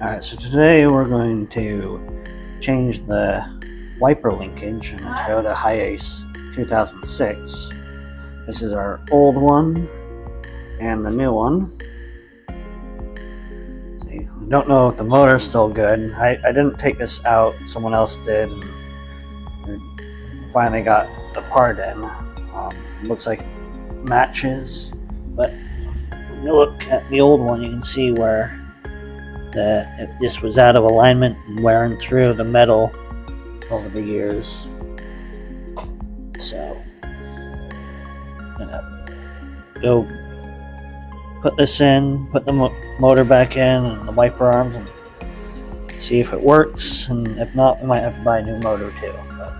Alright, so today we're going to change the wiper linkage in a Toyota Hiace 2006. This is our old one and the new one. See, we don't know if the motor's still good. I didn't take this out, someone else did, and we finally got the part in. Looks like it matches, but when you look at the old one, you can see where this was out of alignment and wearing through the metal over the years. So I'm gonna go put this in, put the motor back in and the wiper arms, and see if it works, and if not, we might have to buy a new motor too, but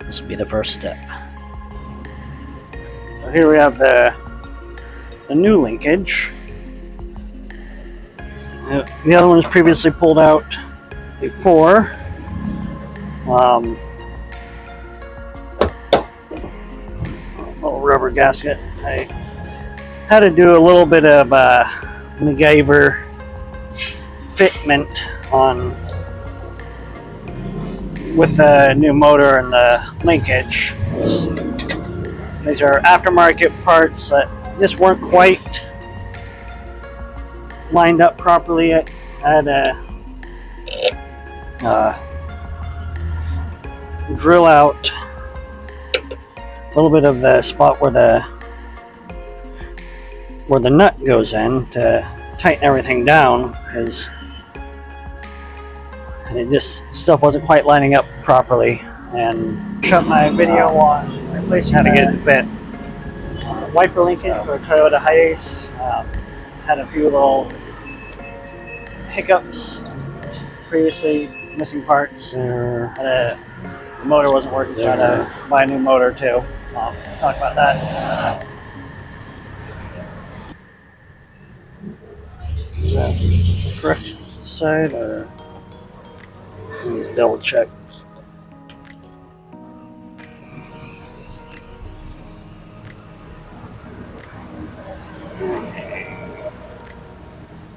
this will be the first step. So here we have the new linkage. The other one was previously pulled out before. Little rubber gasket. I had to do a little bit of MacGyver fitment on with the new motor and the linkage. These are aftermarket parts that just weren't quite lined up properly. I had to drill out a little bit of the spot where the nut goes in to tighten everything down, because it just stuff wasn't quite lining up properly. And shot my video on replacing how to get it fit. Wiper linkage for Toyota Hiace. Had a few little hiccups previously, missing parts. The motor wasn't working, so I had to buy a new motor too. I'll talk about that. Is that the correct side, or let's double check?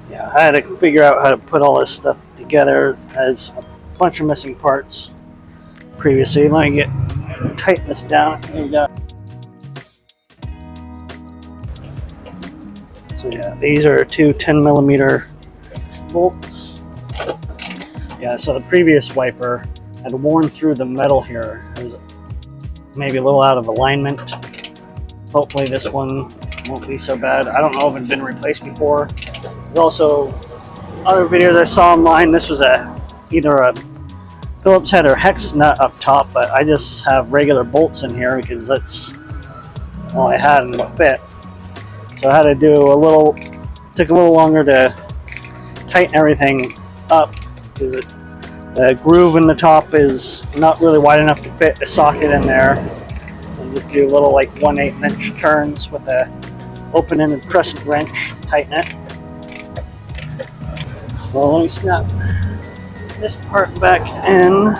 Yeah, I had to figure out how to put all this stuff together. As a bunch of missing parts previously. Let me tighten this down. There you go. So yeah, these are two 10mm bolts. Yeah, so the previous wiper had worn through the metal here. It was maybe a little out of alignment. Hopefully this one won't be so bad. I don't know if it's been replaced before. There's also other videos I saw online. This was either a Phillips head or hex nut up top, but I just have regular bolts in here because that's all I had and it fit. So I had to do took a little longer to tighten everything up, because the groove in the top is not really wide enough to fit a socket in there. And just do little like 1/8 inch turns with a open-ended crescent wrench, tighten it. Well, let me snap this part back in.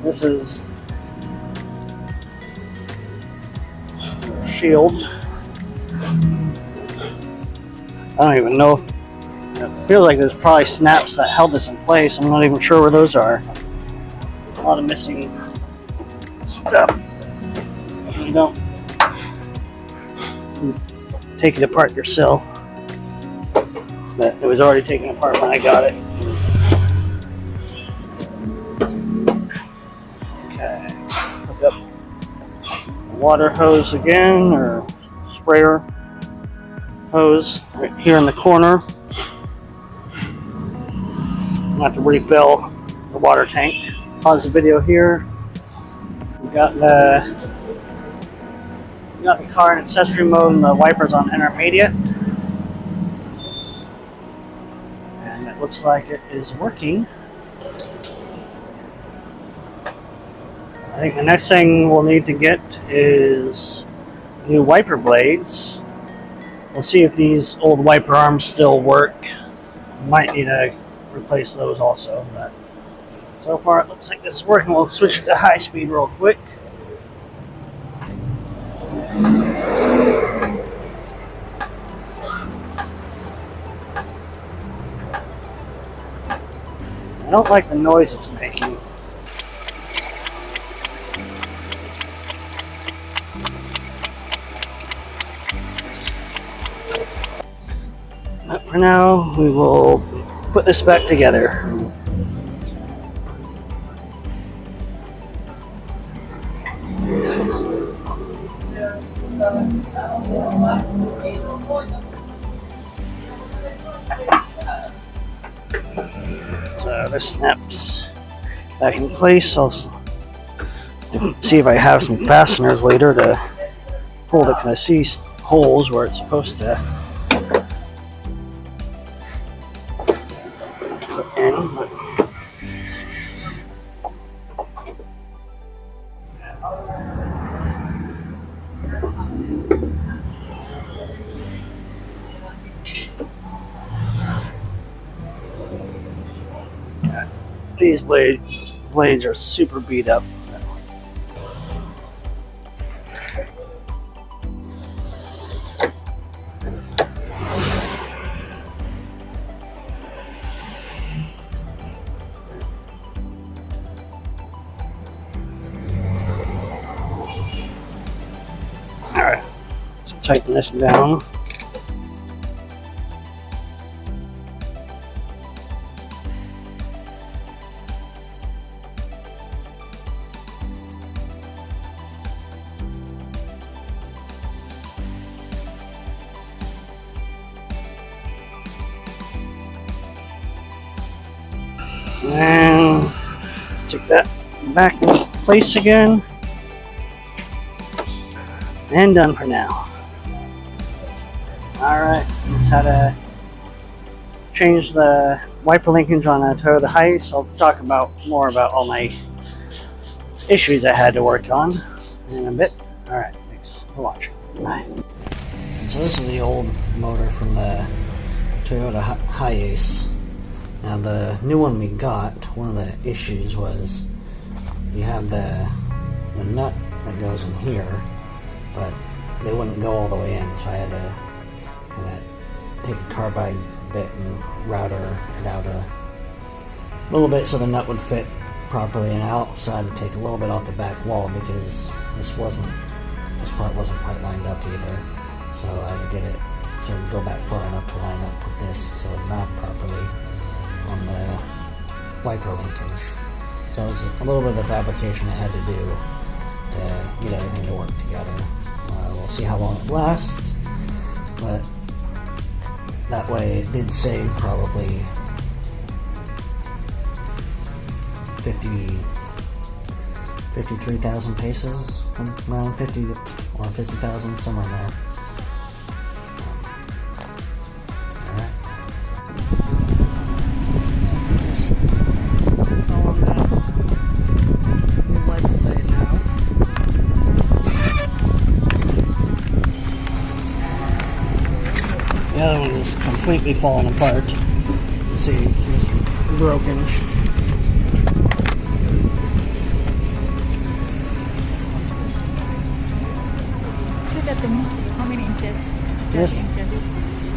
This is shield. I don't even know. It feels like there's probably snaps that held this in place. I'm not even sure where those are. A lot of missing stuff. You don't take it apart yourself. But it was already taken apart when I got it. Okay, hook up the water hose again, or sprayer hose right here in the corner. I have to refill the water tank. Pause the video here. We got the car in accessory mode and the wipers on intermediate. Looks like it is working. I think the next thing we'll need to get is new wiper blades. We'll see if these old wiper arms still work. Might need to replace those also, but so far it looks like this is working. We'll switch to high speed real quick. don't like the noise it's making. But for now, we will put this back together. So this snaps back in place. I'll see if I have some fasteners later to hold it, because I see holes where it's supposed to put in. These blades are super beat up. Alright, let's tighten this down. And stick that back in place again. And done for now. Alright, that's how to change the wiper linkage on a Toyota Hiace. I'll talk more about all my issues I had to work on in a bit. Alright, thanks for watching. Bye. So this is the old motor from the Toyota Hiace. Now the new one we got, one of the issues was you have the nut that goes in here, but they wouldn't go all the way in, so I had to kind of take a carbide bit and router it out a little bit so the nut would fit properly and out. So I had to take a little bit off the back wall because this part wasn't quite lined up either. So I had to get it so it would go back far enough to line up with this so it would mount properly on the wiper linkage. So it was a little bit of the fabrication I had to do to get everything to work together. We'll see how long it lasts, but that way it did save probably 53,000 paces, around 50 or 50,000, somewhere in there. The other one is completely falling apart. You see, it's broken. How many inches? This,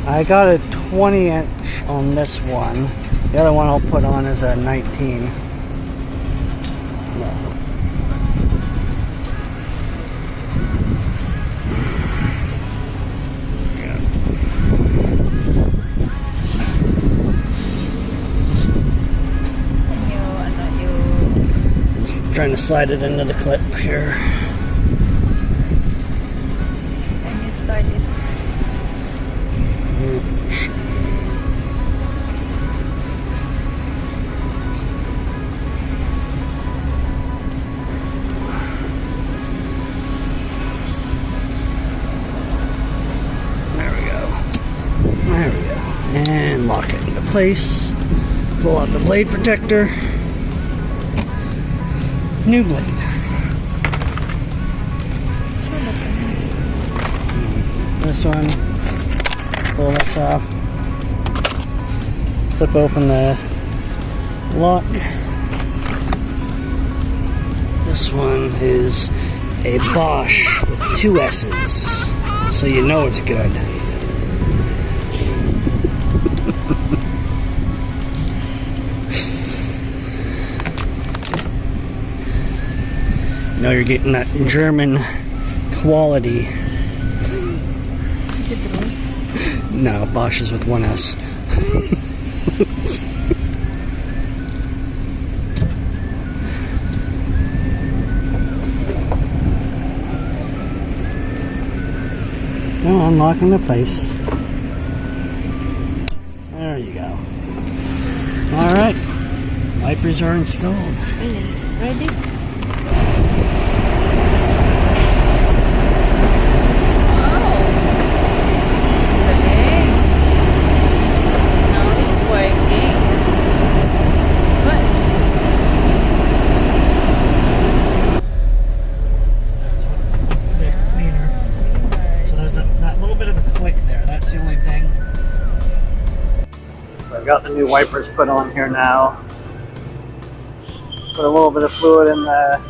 I got a 20 inch on this one. The other one I'll put on is a 19. No. Trying to slide it into the clip here. Can you start it? There we go. There we go. And lock it into place. Pull out the blade protector. New blade. This one, pull this off, flip open the lock. This one is a Bosch with 2 S's, so you know it's good. know you're getting that German quality. Is it true? No, Bosch is with one S. Well, unlocking the place. There you go. Alright. Wipers are installed. Really? Ready? So I've got the new wipers put on here now. Put a little bit of fluid in the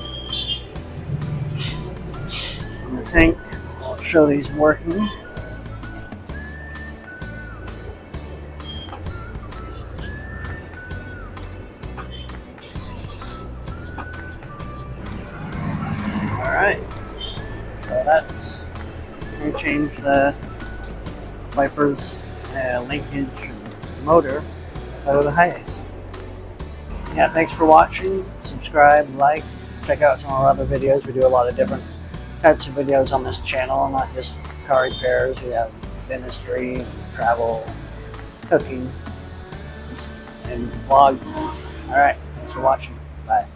tank. I'll show these working. Alright. So that's we change the wipers, linkage motor out of the Hiace. Yeah, thanks for watching. Subscribe, like, check out some of our other videos. We do a lot of different types of videos on this channel, not just car repairs. We have dentistry, travel, cooking, and vlog. Alright, thanks for watching. Bye.